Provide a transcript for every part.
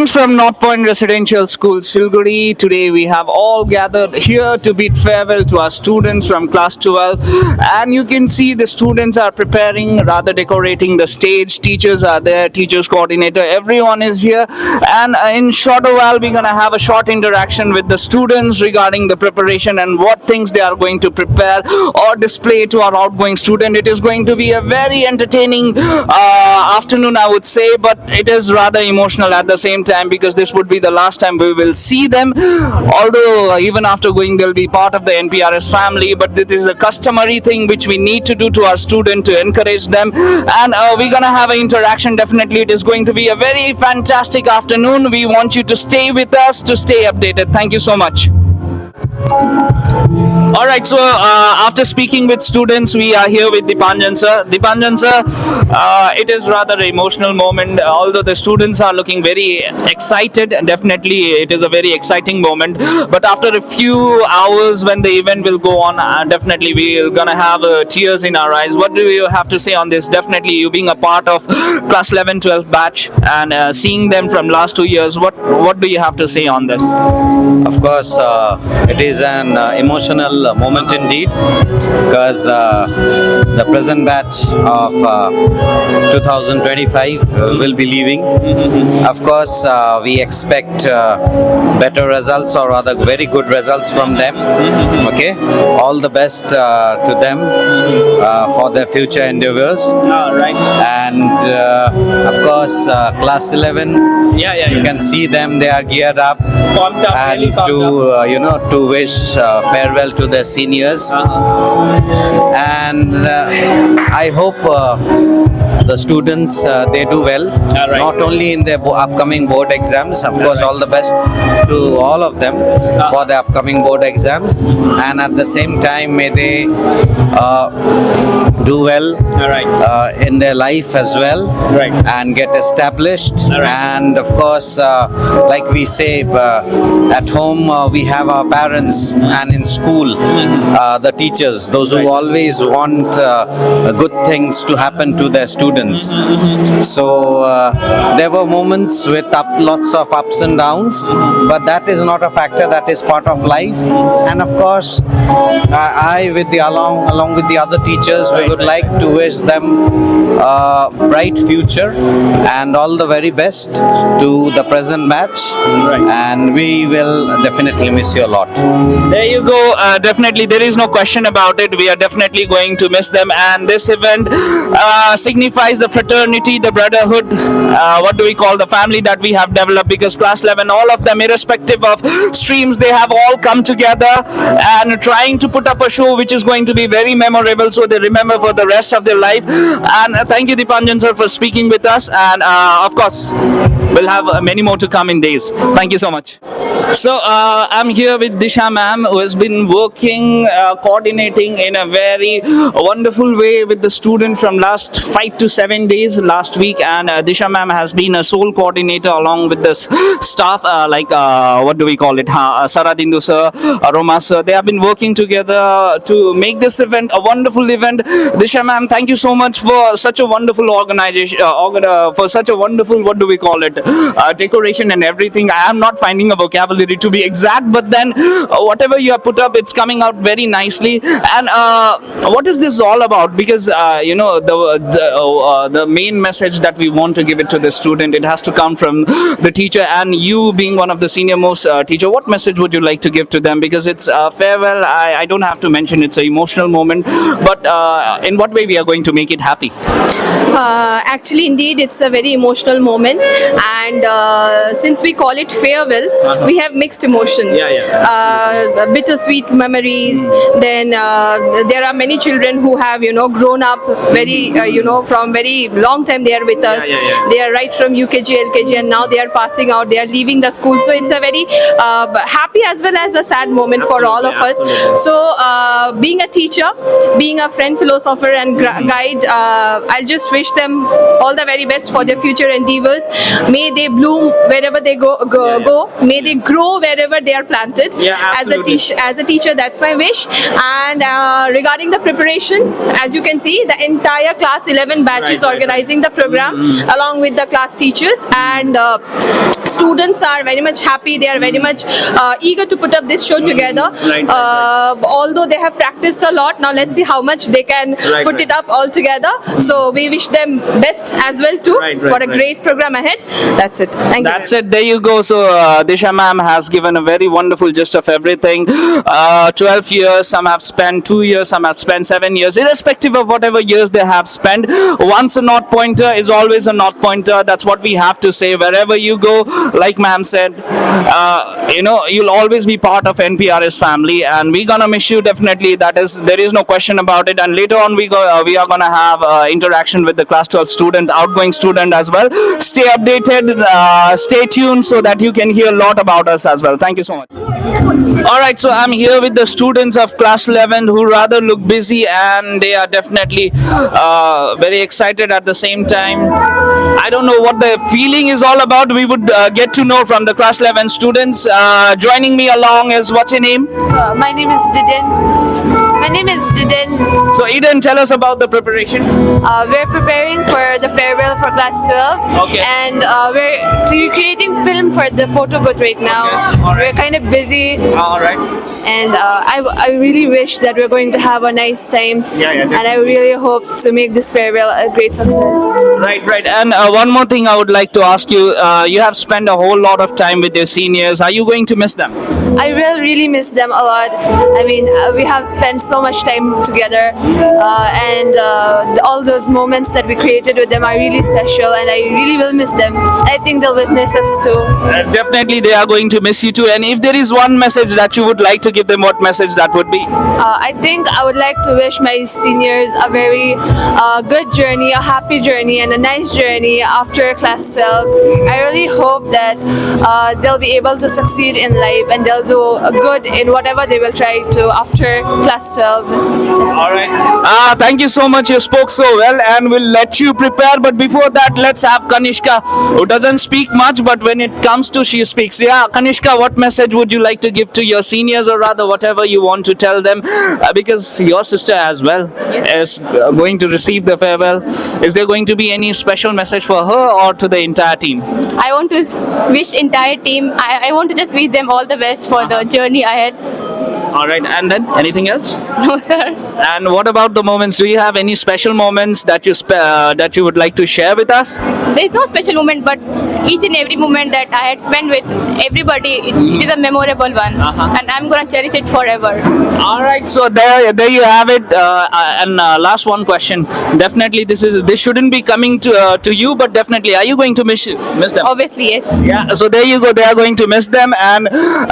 Students from North Point Residential School, Silguri. Today we have all gathered here to bid farewell to our students from class 12. And you can see the students are preparing, rather decorating the stage. Teachers are there, teachers coordinator, everyone is here. And in short a while, we're going to have a short interaction with the students regarding the preparation and what things they are going to prepare or display to our outgoing student. It is going to be a very entertaining afternoon, I would say, but it is rather emotional at the same time because this would be the last time we will see them. Although even after going, they'll be part of the NPRS family, but this is a customary thing which we need to do to our student to encourage them. And we're gonna have an interaction. Definitely, it is going to be a very fantastic afternoon. We want you to stay with us to stay updated. Thank you so much. All right, so after speaking with students, we are here with Dipanjan sir. Dipanjan sir, it is rather an emotional moment. Although the students are looking very excited, definitely it is a very exciting moment. But after a few hours, when the event will go on, definitely we're gonna have tears in our eyes. What do you have to say on this? Definitely, you being a part of class 11, 12 batch and seeing them from last 2 years, what do you have to say on this? Of course, it is an emotional moment indeed because the present batch of 2025 will be leaving. Of course, we expect better results or rather very good results from them. Okay, all the best to them for their future endeavors. Right. And of course, class 11. You can see them; they are geared up, Pumped up, really and pumped up. to wish farewell to their seniors. And I hope the students they do well, right. not only in their upcoming board exams. Of course, all the best to all of them for the upcoming board exams, and at the same time, may they do well in their life as well, Right. and get established. Right. And of course, like we say, at home we have our parents, and in school the teachers, those who always want good things to happen to their students. So there were moments with lots of ups and downs, but that is not a factor, that is part of life. And of course, I with the along with the other teachers, we would like to wish them a bright future and all the very best to the present batch. And we will definitely miss you a lot. There you go. Definitely, there is no question about it. We are definitely going to miss them. And this event signifies the fraternity, the brotherhood, what do we call, the family that we have developed, because class 11, all of them, irrespective of streams, they have all come together and trying to put up a show which is going to be very memorable, so they remember for the rest of their life. And thank you, Dipanjan sir, for speaking with us. And of course, we'll have many more to come in days. Thank you so much. So I'm here with Disha ma'am, who has been working, coordinating in a very wonderful way with the student from last 5 to 7 days last week. And Disha ma'am has been a sole coordinator along with the staff, what do we call it? Saradindu sir, Roma sir. They have been working together to make this event a wonderful event. Disha ma'am, thank you so much for such a wonderful organization, for such a wonderful, what do we call it, decoration and everything. I am not finding a vocabulary to be exact, but then whatever you have put up, it's coming out very nicely. And what is this all about? Because the main message that we want to give it to the student, it has to come from the teacher. And you being one of the senior most teacher, what message would you like to give to them? Because it's farewell. I don't have to mention it's an emotional moment, but in what way we are going to make it happy? Actually, indeed, it's a very emotional moment, and since we call it farewell, we have mixed emotion. Bittersweet memories. Then there are many children who have grown up very from very long time they are with us. They are right from UKG, LKG, and now they are passing out. They are leaving the school. So it's a very happy as well as a sad moment for all of us. So being a teacher, being a friend, philosopher, and guide, I'll just wish wish them all the very best for their future endeavors. May they bloom wherever they go. May they grow wherever they are planted. Yeah, absolutely. As a teacher, that's my wish. And regarding the preparations, as you can see, the entire class 11 batch is organizing the program along with the class teachers, and students are very much happy. They are very much eager to put up this show together. Although they have practiced a lot, now let's see how much they can put it up all together. So we wish them best as well too for a great program ahead. That's it. Thank you. That's it. There you go. So Disha ma'am has given a very wonderful gist of everything. 12 years, some have spent 2 years, some have spent 7 years. Irrespective of whatever years they have spent, once a North Pointer is always a North Pointer. That's what we have to say. Wherever you go, like ma'am said, you'll always be part of NPR's family, and we're gonna miss you definitely. There is no question about it. And later on, we are gonna have interaction with the class 12 student, outgoing student as well. Stay updated, stay tuned so that you can hear a lot about us as well. Thank you so much. All right, so I'm here with the students of class 11 who rather look busy, and they are definitely very excited at the same time. I don't know what the feeling is all about. We would get to know from the class 11 students. Joining me along is, what's your name? So, my name is Diden. So Eden, tell us about the preparation. We're preparing for the farewell for class 12. Okay. And we're creating film for the photo booth right now. Okay. All right. We're kind of busy. All right. And I really wish that we're going to have a nice time. Yeah, and I really hope to make this farewell a great success. Right. And one more thing I would like to ask you. You have spent a whole lot of time with your seniors. Are you going to miss them? I will really miss them a lot. I mean, we have spent so much time together, and all those moments that we created with them are really special, and I really will miss them. I think they'll miss us too. Definitely, they are going to miss you too. And if there is one message that you would like to give them, what message that would be? I think I would like to wish my seniors a very good journey, a happy journey, and a nice journey after class 12. I really hope that they'll be able to succeed in life, and they'll do good in whatever they will try to after class 12. All right. Thank you so much. You spoke so well, and we'll let you prepare. But before that, let's have Kanishka, who doesn't speak much, but when it comes to, she speaks. Yeah, Kanishka, what message would you like to give to your seniors, or rather, whatever you want to tell them? Because your sister as well is going to receive the farewell. Is there going to be any special message for her or to the entire team? I want to wish entire team. I want to just wish them all the best for the journey ahead. All right, and then anything else? No, sir. And what about the moments? Do you have any special moments that you would like to share with us? There is no special moment, but each and every moment that I had spent with everybody, it is a memorable one, and I'm gonna cherish it forever. All right, so there you have it. And last one question. Definitely, this shouldn't be coming to you, but definitely, are you going to miss them? Obviously, yes. Yeah, so there you go. They are going to miss them, and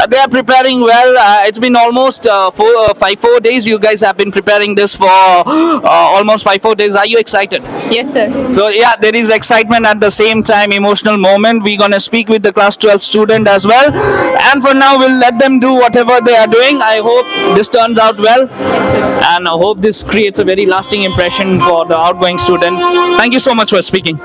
they are preparing well. It's been almost 4 days. You guys have been preparing this for almost 4 days. Are you excited? Yes, sir. So yeah, there is excitement at the same time, emotional moment. We're gonna speak with the class 12 student as well, and for now we'll let them do whatever they are doing. I hope this turns out well, and I hope this creates a very lasting impression for the outgoing student. Thank you so much for speaking.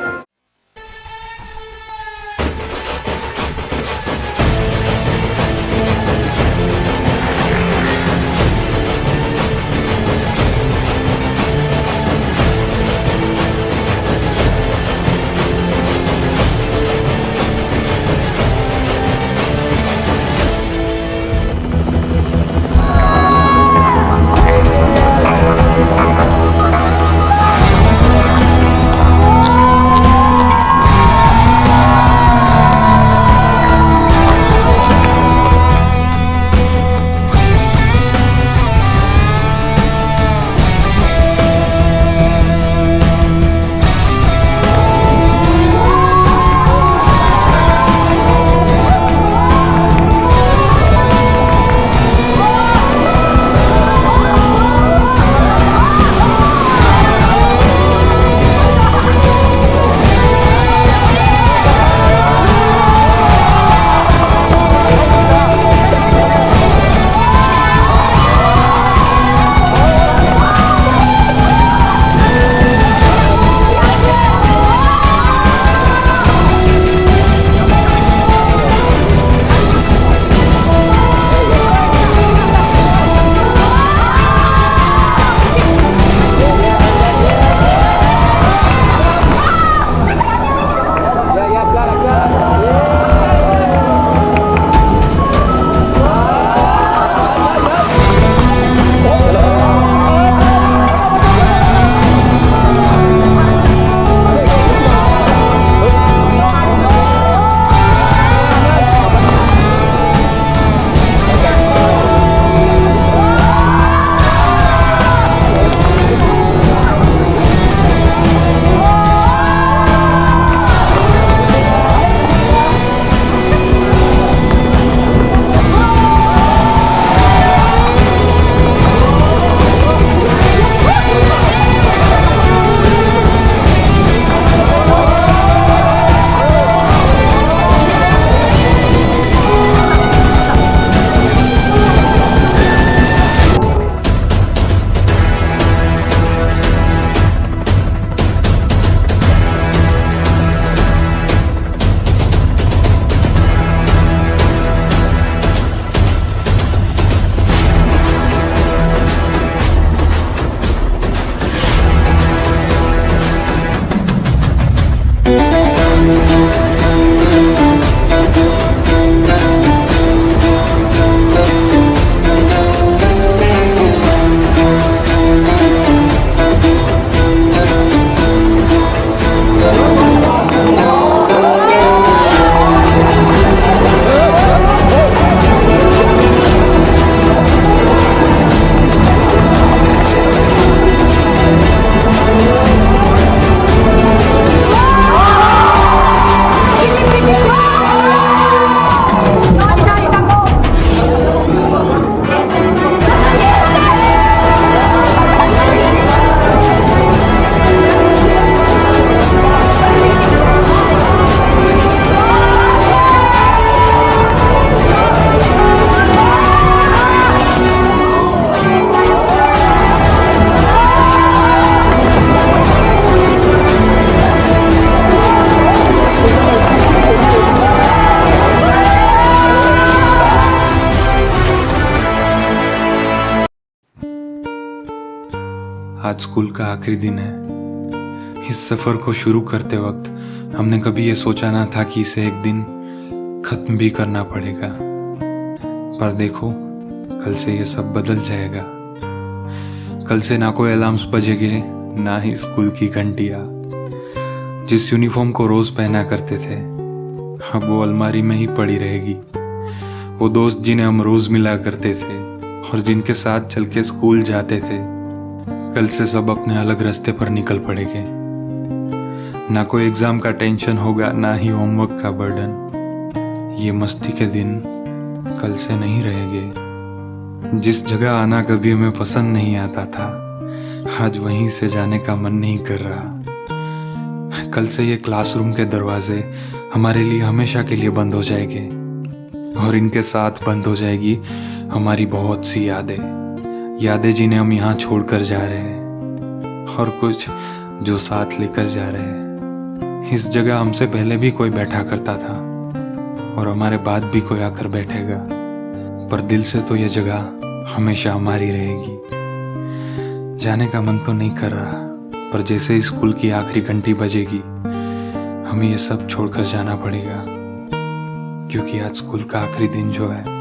आज school का आखिरी दिन है। इस सफ़र को शुरू करते वक्त हमने कभी ये सोचा ना था कि इसे एक दिन ख़त्म भी करना पड़ेगा। पर देखो, कल से ये सब बदल जाएगा। कल से ना कोई अलार्म्स बजेंगे, ना ही स्कूल की घंटियाँ। जिस यूनिफॉर्म को रोज़ पहना करते थे, अब वो अलमारी में ही पड़ी रहेगी। वो दोस्त जिन्हें हम रोज़ मिला करते थे और जिनके साथ चल के स्कूल जाते थे, कल से सब अपने अलग रास्ते पर निकल पड़ेंगे। ना कोई एग्ज़ाम का टेंशन होगा, ना ही होमवर्क का बर्डन। ये मस्ती के दिन कल से नहीं रहेंगे। जिस जगह आना कभी हमें पसंद नहीं आता था, आज वहीं से जाने का मन नहीं कर रहा। कल से ये क्लासरूम के दरवाजे हमारे लिए हमेशा के लिए बंद हो जाएंगे और इनके साथ बंद हो जाएगी हमारी बहुत सी यादें जिन्हें हम यहाँ छोड़कर जा रहे हैं और कुछ जो साथ लेकर जा रहे हैं। इस जगह हमसे पहले भी कोई बैठा करता था और हमारे बाद भी कोई आकर बैठेगा, पर दिल से तो ये जगह हमेशा हमारी रहेगी। जाने का मन तो नहीं कर रहा, पर जैसे ही स्कूल की आखिरी घंटी बजेगी, हमें ये सब छोड़कर जाना पड़ेगा, क्योंकि आज स्कूल का आखिरी दिन जो है।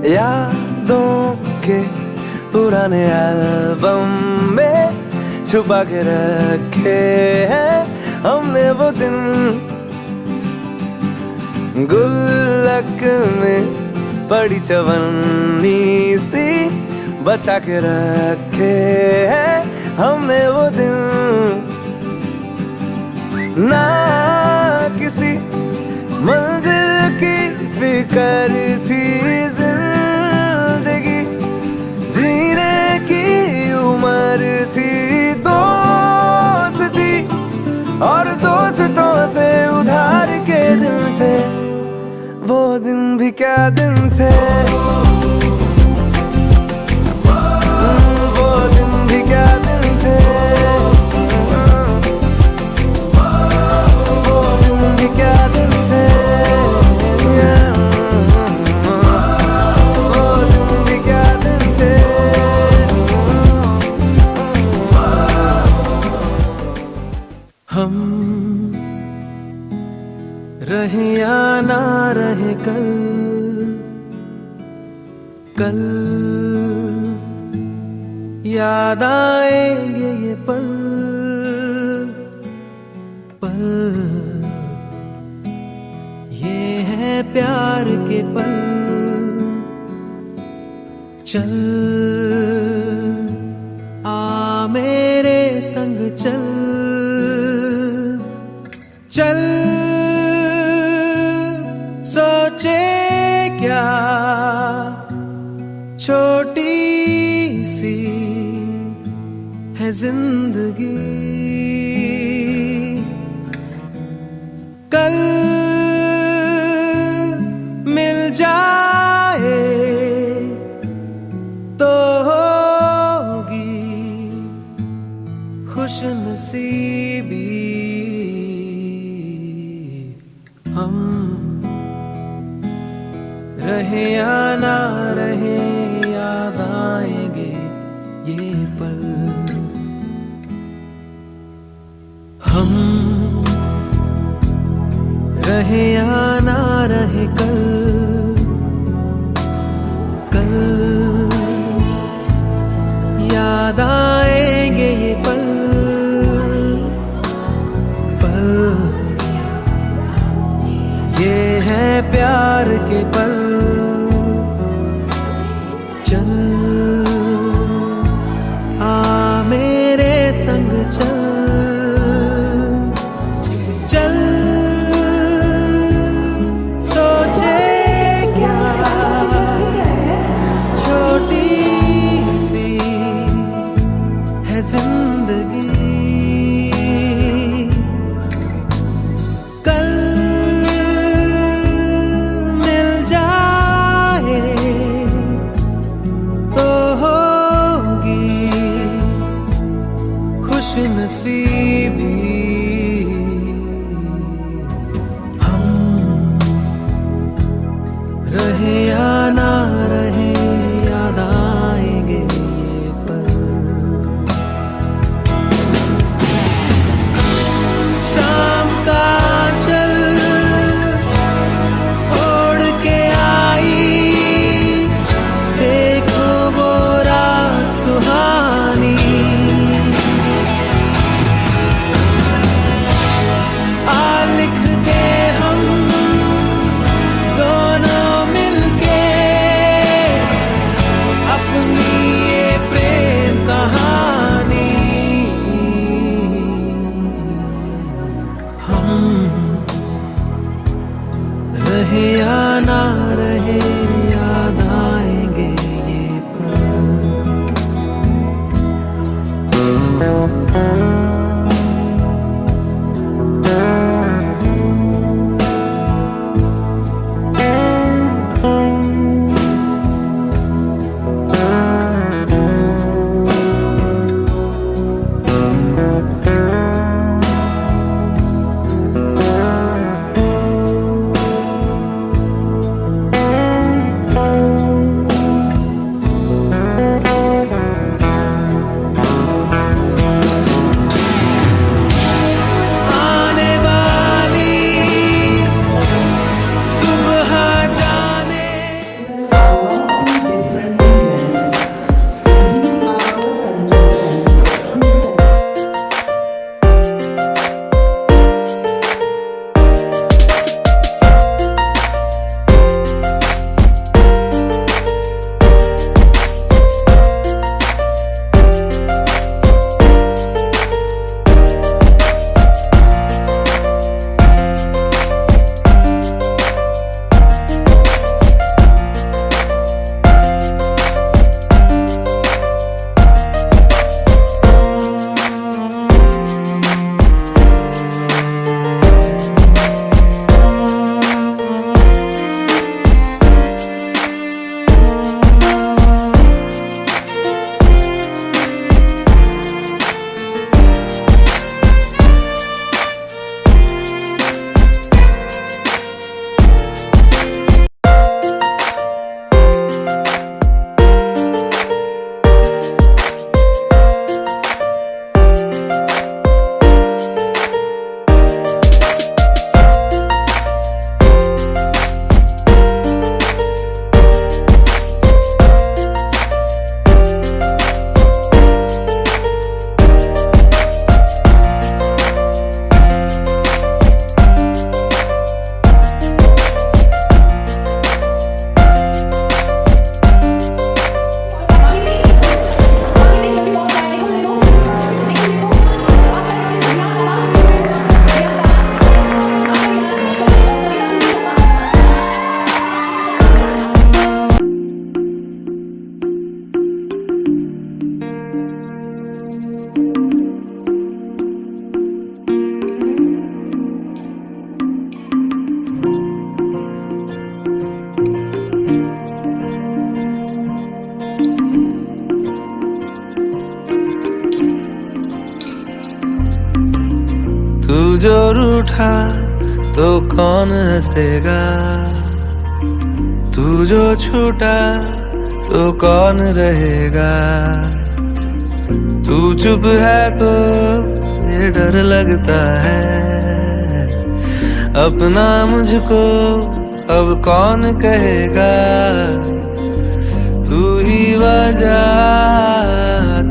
यादों के पुराने एल्बम में छुपा के रखे हैं हमने वो दिन। गुल्लक में पड़ी चवन्नी सी बचा के रखे हैं हमने वो दिन। ना किसी मंजिल की फिक्र थी, जिंदगी जीने की उम्र थी। दोस्ती और दोस्तों से उधार के दिन थे, वो दिन भी क्या दिन थे। वो दिन भी क्या दिन थे। वो दिन भी क्या दिन थे। हम रहे या ना रहे कल, कल याद आएंगे ये पल, पल ये है प्यार के पल। चल आ मेरे संग चल, चल सोचे क्या छोटी सी है जिंदगी। कल मिल जाए तो होगी खुशनसीबी। हम रहे या ना रहे, याद आएंगे ये पल। हम रहे या ना रहे कल, कल याद आएंगे ये पल, पल ये है प्यार के पल। चल आ मेरे संग चल, चल सोचे नसीबी हम रहे या ना रहे याद आएंगे ये पल। शाम का चल ओढ़ के आई, देखो वो रात सुहानी, आ लिख दे हम दोनों मिलके अपनी ये प्रेम कहानी। हम रहे या ना रहे याद आएंगे ये पल। आने वाली सुबह जाने तू जो रूठा तो कौन हंसेगा, तू जो छूटा तो कौन रहेगा। तू चुप है तो ये डर लगता है, अपना मुझको अब कौन कहेगा। तू ही वजह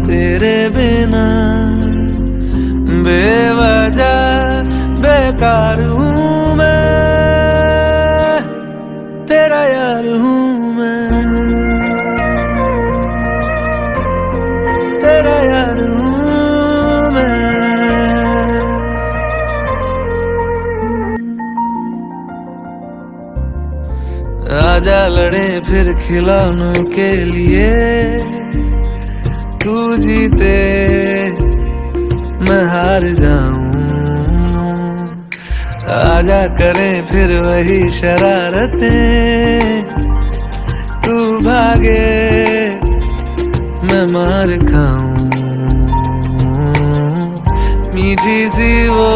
तेरे बिना बेवजह बेकार हूँ मैं, तेरा यार हूँ मैं, तेरा यार हूँ मैं। आजा लड़े फिर खिलौनों के लिए, तू जीते मैं हार जाऊं। आजा करें फिर वही शरारतें, तू भागे मैं मार खाऊं। मीठी सी वो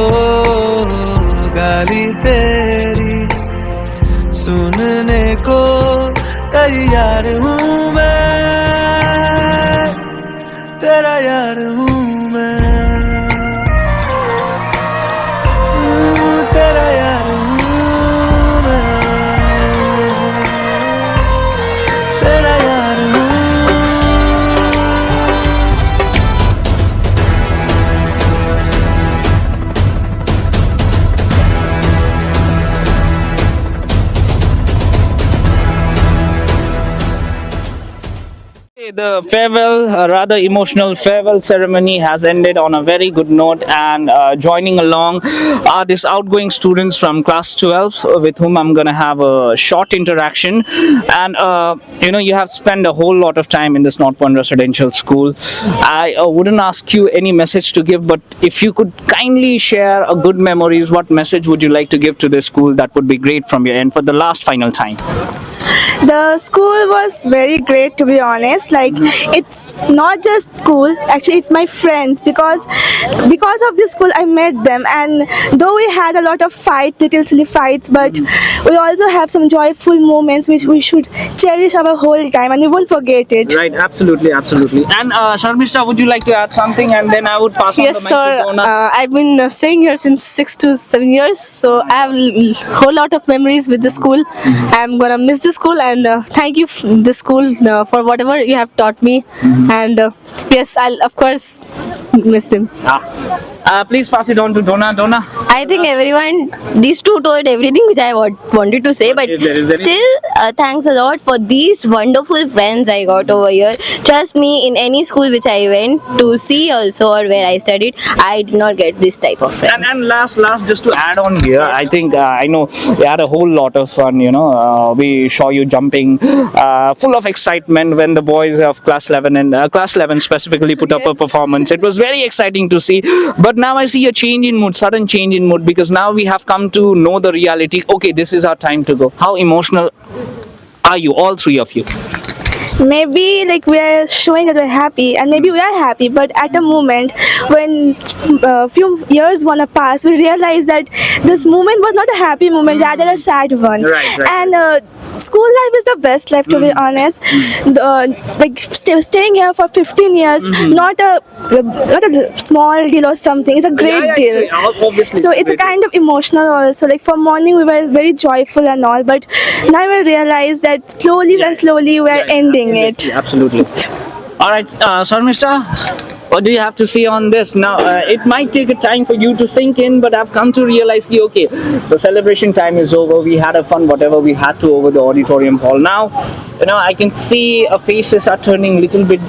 गाली तेरी सुनने को तैयार हूँ मैं, तेरा यार हूँ मैं, तेरा यार हूँ मैं, तेरा यार हूँ। The farewell, rather emotional farewell ceremony has ended on a very good note, and joining along are these outgoing students from class 12 with whom I'm going to have a short interaction. And you have spent a whole lot of time in this North Point Residential School. I wouldn't ask you any message to give, but if you could kindly share a good memories, what message would you like to give to this school? That would be great from your end for the last final time. The school was very great, to be honest. Like, it's not just school, actually it's my friends, because of this school I met them, and though we had a lot of little silly fights, but we also have some joyful moments which we should cherish our whole time and we won't forget it. Right, absolutely. And Sharmishta, would you like to add something, and then I would pass on Yes, the mic sir. to Donna? I've been staying here since 6 to 7 years, so I have a whole lot of memories with the school. I'm gonna miss the school, and thank you, the school, for whatever you have taught me. And yes, I'll of course miss them. Please pass it on to Donna. Donna. I think these two told everything which I wanted to say, but If there is any- still, thanks a lot for these wonderful friends I got over here. Trust me, in any school which I went to see also or where I studied, I did not get this type of friends. And last, just to add on here, I think I know we had a whole lot of fun. We saw you jumping, full of excitement when the boys of class 11 and class 11 specifically put up a performance. It was very exciting to see. But now I see a change in mood, sudden change in mood, because now we have come to know the reality. Okay, this is our time to go. How emotional are you, all three of you? Maybe like we are showing that we're happy, and maybe we are happy, but at a moment when a few years wanna pass, we realize that this moment was not a happy moment, rather a sad one. Right. And school life is the best life, to be honest. Staying here for 15 years, not a small deal or something. It's a great deal. Obviously, So it's a kind of emotional also. Like for morning we were very joyful and all, but now we realize that slowly and slowly we are ending it. Absolutely. All right, Sharmishta, what do you have to say on this? Now, it might take a time for you to sink in, but I've come to realize, okay, the celebration time is over. We had a fun, whatever we had to, over the auditorium hall. Now, I can see faces are turning a little bit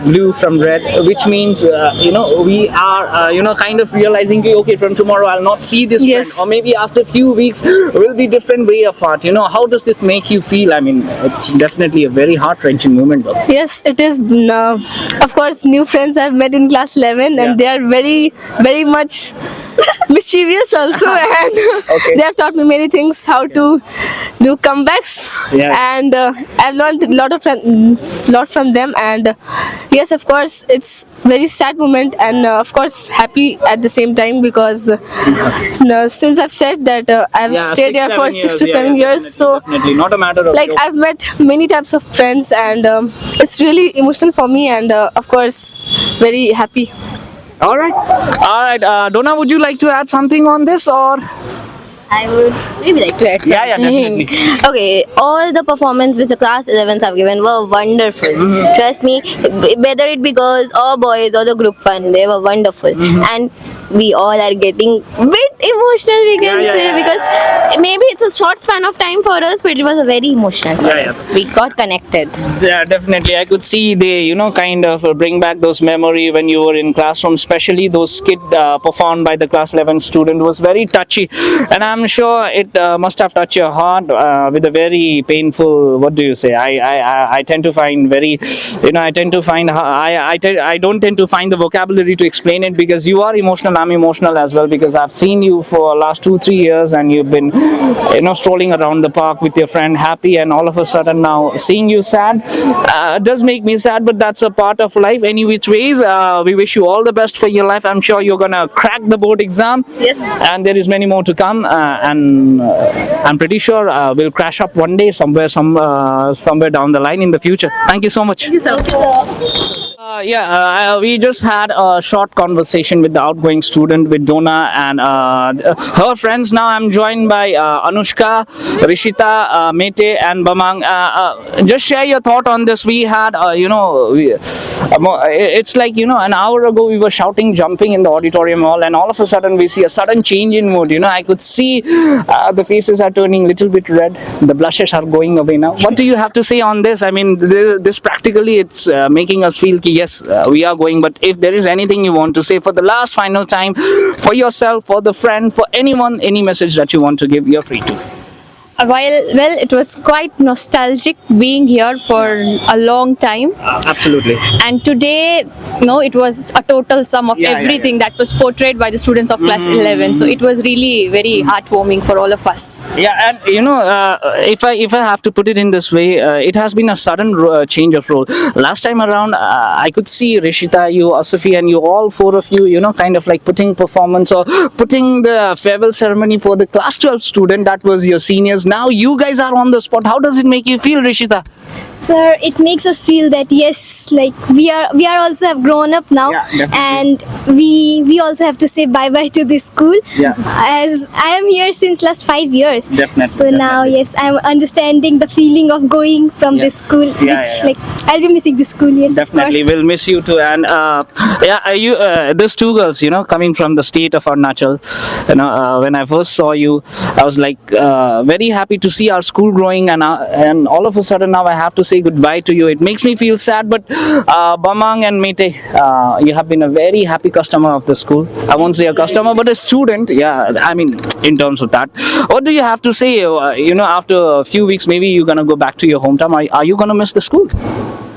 blue from red, which means, we are, kind of realizing, okay, from tomorrow I'll not see this Yes. friend, or maybe after a few weeks we'll be different way apart. How does this make you feel? I mean, it's definitely a very heart-wrenching moment, though. Yes, it is. Of course, new friends I've met in class 11, and they are very, very much mischievous also, and Okay. they have taught me many things, how to do comebacks, and I've learned a lot from them. And yes, of course, it's very sad moment, and of course happy at the same time, because since I've said that I've stayed here for 6 to 7 years, so definitely not a matter of like I've met many types of friends, and it's really emotional for me, and of course very happy. All right. Donna, would you like to add something on this, or? I would maybe like to add something. Yeah, definitely. Okay, all the performance which the class 11s have given were wonderful. Trust me, whether it be girls or boys or the group fun, they were wonderful. And we all are getting bit emotional, we can say, because maybe it's a short span of time for us, but it was a very emotional for us. We got connected. Yeah, definitely. I could see they, kind of bring back those memory when you were in classroom, especially those skit performed by the class 11 student was very touchy, and I'm sure it must have touched your heart with a very painful. What do you say? I tend to find very, I don't tend to find the vocabulary to explain it, because you are emotional. I'm emotional as well, because I've seen you for for last 2-3 years, and you've been, strolling around the park with your friend, happy, and all of a sudden now seeing you sad does make me sad. But that's a part of life. Any which ways, we wish you all the best for your life. I'm sure you're gonna crack the board exam. Yes. And there is many more to come. And I'm pretty sure we'll crash up one day somewhere down the line in the future. Thank you so much. We just had a short conversation with the outgoing student, with Donna and her friends. Now I'm joined by Anushka, Rishita, Mete, and Bamang. Just share your thought on this. We had, it's like, an hour ago we were shouting, jumping in the auditorium hall, and all of a sudden we see a sudden change in mood. I could see the faces are turning a little bit red. The blushes are going away now. What do you have to say on this? I mean, this practically, it's making us feel yes, we are going. But if there is anything you want to say for the last final time, for yourself, for the friend, for anyone, any message that you want to give, you're free to. Well, it was quite nostalgic being here for a long time. Absolutely. And today, it was a total sum of everything that was portrayed by the students of class 11. So it was really very heartwarming for all of us. Yeah, and if I have to put it in this way, it has been a sudden change of role. Last time around, I could see Rishita, you, Asafi, and you, all four of you, kind of like putting performance or putting the farewell ceremony for the class 12 student that was your seniors. Now you guys are on the spot. How does it make you feel, Rishita? Sir, it makes us feel that yes, like we are also have grown up now, and we also have to say bye bye to this school. Yeah. As I am here since last 5 years. Definitely. So now, yes, I am understanding the feeling of going from this school, like I'll be missing this school. Yes, definitely, of course. we'll miss you too. And these two girls, coming from the state of Arunachal, when I first saw you, I was like very happy to see our school growing, and all of a sudden now I have to say goodbye to you. It makes me feel sad, but Bamang and Mete, you have been a very happy customer of the school. I won't say a customer, but a student. Yeah, I mean, in terms of that, what do you have to say? After a few weeks, maybe you're gonna go back to your hometown. Are you gonna miss the school?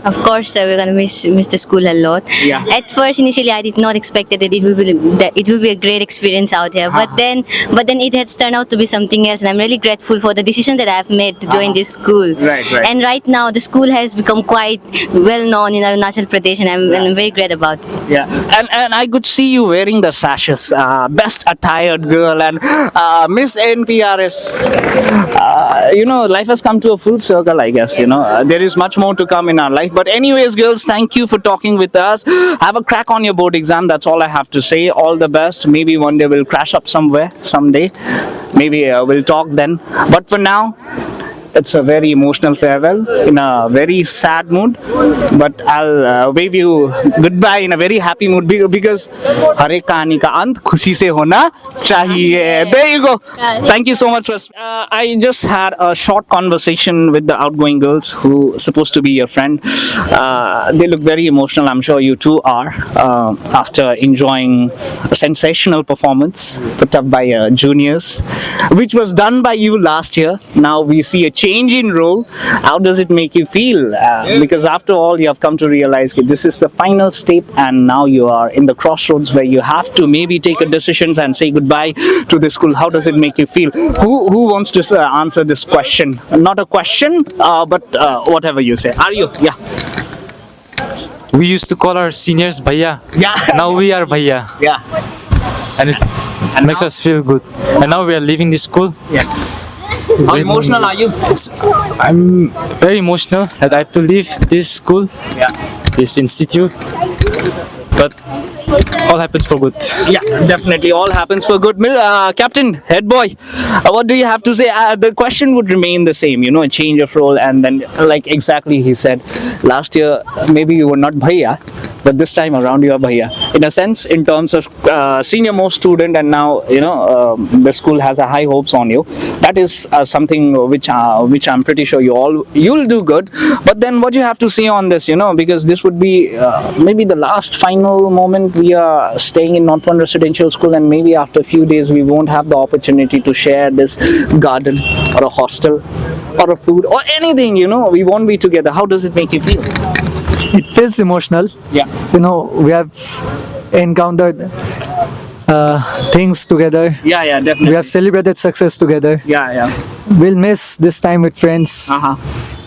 Of course, sir, we're gonna miss the school a lot. Yeah. At first, initially, I did not expect that it will be a great experience out here. But then it has turned out to be something else, and I'm really grateful for the decision that I have made to join this school. Right. And right now, the school has become quite well known in Arunachal Pradesh, and I'm very great about it. Yeah, and I could see you wearing the sashes, best attired girl, and Miss NPRS. Life has come to a full circle, I guess. There is much more to come in our life. But anyways, girls, thank you for talking with us. Have a crack on your board exam. That's all I have to say. All the best. Maybe one day we'll crash up somewhere, someday. Maybe we'll talk then. But for now, it's a very emotional farewell in a very sad mood, but I'll wave you goodbye in a very happy mood because हर एक कहानी का अंत खुशी से होना चाहिए. There you go. Thank you so much. I just had a short conversation with the outgoing girls who are supposed to be your friend. They look very emotional. I'm sure you too are, after enjoying a sensational performance put up by juniors, which was done by you last year. Now we see a change in role. How does it make you feel? Because after all, you have come to realize that this is the final step, and now you are in the crossroads where you have to maybe take a decision and say goodbye to the school. How does it make you feel? Who wants to answer this question? Not a question, but whatever you say. Are you? Yeah. We used to call our seniors Bhaiya. Yeah. Now we are Bhaiya. Yeah. And it makes us feel good. And now we are leaving this school. Yeah. How emotional are you? I'm very emotional that I have to leave this school, this institute. But all happens for good. Yeah, definitely. All happens for good. Captain, head boy, what do you have to say? The question would remain the same, a change of role. And then, like exactly he said, last year, maybe you were not Bhaiya, but this time around you are Bhaiya. In a sense, in terms of senior most student, and now, the school has a high hopes on you. That is something which I'm pretty sure you'll do good. But then what you have to say on this, because this would be maybe the last final moment. We are staying in Northbourne Residential School, and maybe after a few days we won't have the opportunity to share this garden or a hostel or a food or anything, we won't be together. How does it make you feel? It feels emotional. Yeah. We have encountered things together. Yeah, yeah, definitely. We have celebrated success together. Yeah, yeah. We'll miss this time with friends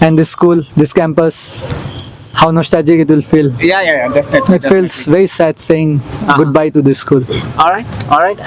and this school, this campus. How nostalgic it will feel. Yeah, yeah, yeah, definitely. It feels very sad saying goodbye to this school. All right, all right.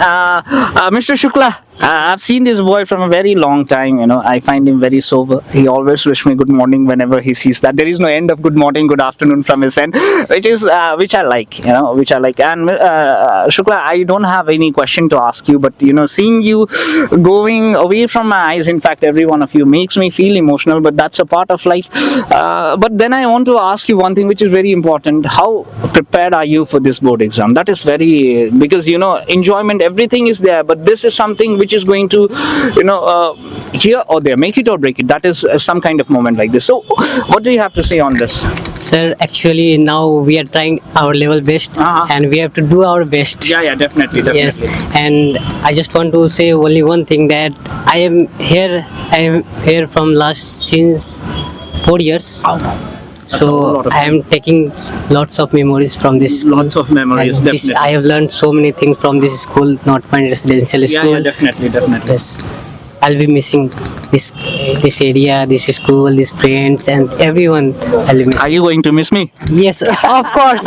Mr. Shukla, I've seen this boy from a very long time. You know, I find him very sober. He always wish me good morning whenever he sees that. There is no end of good morning, good afternoon from his end, which I like. You know, which I like. And Shukla, I don't have any question to ask you, but you know, seeing you going away from my eyes, in fact, every one of you makes me feel emotional. But that's a part of life. But then I want to ask you one thing, which is very important. How prepared are you for this board exam? That is very, because you know, enjoyment, everything is there, but this is something which is going to, you know, here or there, make it or break it. That is some kind of moment like this. So what do you have to say on this? Sir, actually now we are trying our level best and we have to do our best. Yeah, yeah, definitely, definitely. Yes, and I just want to say only one thing, that I am here from since 4 years. So I am taking lots of memories from this school. Lots of memories, And definitely. I have learned so many things from this school, North Point Residential School. Yeah, yeah, definitely, definitely. Yes, I'll be missing this area, this school, these friends, and everyone. I'll be missing. Are you going to miss me? Yes, of course.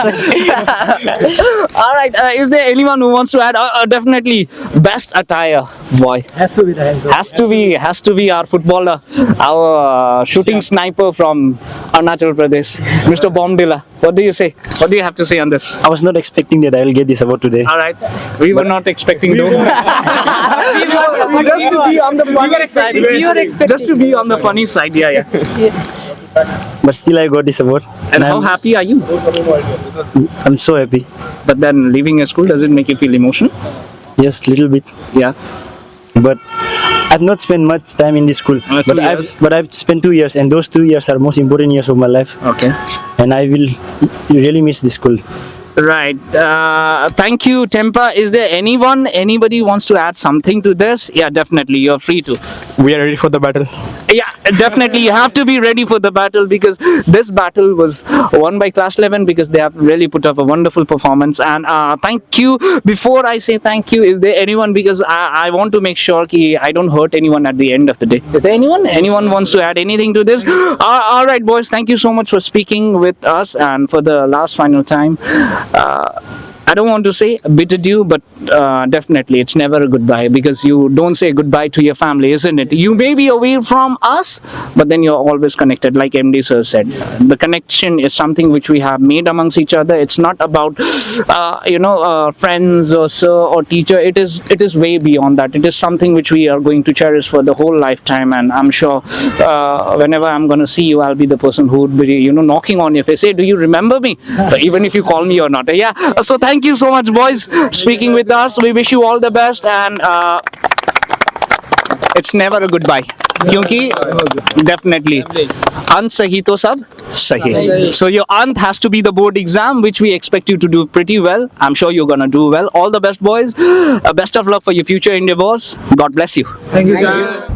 All right. Is there anyone who wants to add? Definitely, best attire, boy. Has to be the hands up. Has to be our footballer, our shooting sniper from Arunachal Pradesh, Mr. Bomdila. What do you say? What do you have to say on this? I was not expecting that I will get this award today. All right, we were not expecting though. Just to be on the funny side. Just to be on the funny side, yeah, yeah. But still I got this award. And how happy are you? I'm so happy. But then leaving a school, does it make you feel emotional? Yes, little bit. Yeah. But I've not spent much time in this school. 2 years. But I've spent 2 years, and those 2 years are most important years of my life. Okay. And I will really miss this school. Right. Thank you, Tempa. Is there anybody wants to add something to this? Yeah, definitely. You're free to. We are ready for the battle. Yeah, definitely. You have to be ready for the battle, because this battle was won by Class 11 because they have really put up a wonderful performance. And thank you. Before I say thank you, is there anyone, because I want to make sure that I don't hurt anyone at the end of the day. Is there anyone? Anyone wants to add anything to this? All right, boys. Thank you so much for speaking with us, and for the last final time. I don't want to say bid adieu, but definitely it's never a goodbye, because you don't say goodbye to your family, isn't it? You may be away from us, but then you're always connected, like MD sir said. The connection is something which we have made amongst each other. It's not about friends or sir or teacher. It is way beyond that. It is something which we are going to cherish for the whole lifetime. And I'm sure whenever I'm going to see you, I'll be the person who would be knocking on your face, hey, do you remember me? Even if you call me or not. Yeah. So thank you so much, boys, speaking with us. We wish you all the best, and it's never a goodbye. Kyunki definitely अंत सही तो सब सही. So your अंत has to be the board exam, which we expect you to do pretty well. I'm sure you're gonna do well. All the best, boys. Best of luck for your future endeavors. God bless you. Thank you, sir.